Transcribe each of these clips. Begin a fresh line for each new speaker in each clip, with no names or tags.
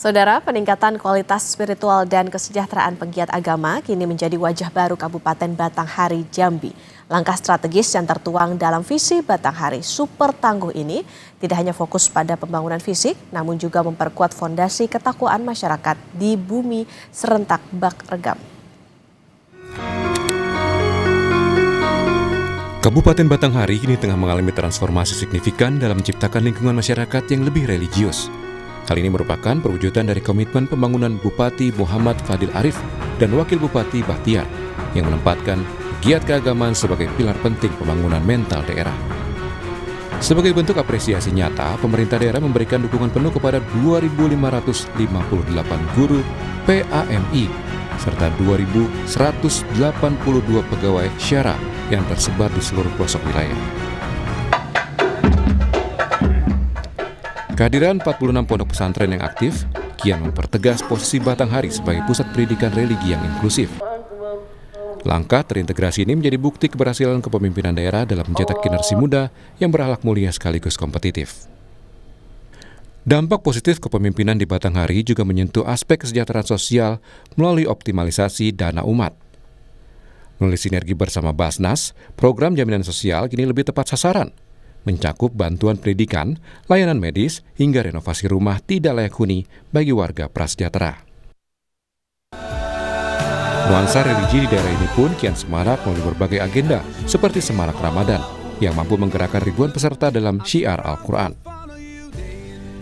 Saudara, peningkatan kualitas spiritual dan kesejahteraan penggiat agama kini menjadi wajah baru Kabupaten Batanghari, Jambi. Langkah strategis yang tertuang dalam visi Batanghari Super Tangguh ini tidak hanya fokus pada pembangunan fisik, namun juga memperkuat fondasi ketakwaan masyarakat di bumi serentak bak regam.
Kabupaten Batanghari kini tengah mengalami transformasi signifikan dalam menciptakan lingkungan masyarakat yang lebih religius. Hal ini merupakan perwujudan dari komitmen pembangunan Bupati Muhammad Fadil Arif dan Wakil Bupati Bahtiar yang menempatkan giat keagamaan sebagai pilar penting pembangunan mental daerah. Sebagai bentuk apresiasi nyata, pemerintah daerah memberikan dukungan penuh kepada 2.558 guru PAMI serta 2.182 pegawai syara yang tersebar di seluruh pelosok wilayah. Kehadiran 46 pondok pesantren yang aktif kian mempertegas posisi Batanghari sebagai pusat pendidikan religi yang inklusif. Langkah terintegrasi ini menjadi bukti keberhasilan kepemimpinan daerah dalam mencetak generasi muda yang berakhlak mulia sekaligus kompetitif. Dampak positif kepemimpinan di Batanghari juga menyentuh aspek kesejahteraan sosial melalui optimalisasi dana umat. Melalui sinergi bersama Basnas, program jaminan sosial kini lebih tepat sasaran, mencakup bantuan pendidikan, layanan medis, hingga renovasi rumah tidak layak huni bagi warga prasejahtera. Nuansa religi di daerah ini pun kian semarak melalui berbagai agenda, seperti Semarak Ramadan, yang mampu menggerakkan ribuan peserta dalam syiar Al-Quran.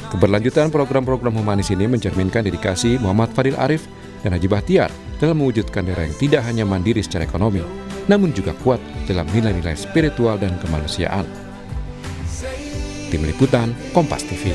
Keberlanjutan program-program humanis ini mencerminkan dedikasi Muhammad Fadil Arif dan Haji Bahtiar dalam mewujudkan daerah yang tidak hanya mandiri secara ekonomi, namun juga kuat dalam nilai-nilai spiritual dan kemanusiaan. Tim Liputan, Kompas TV.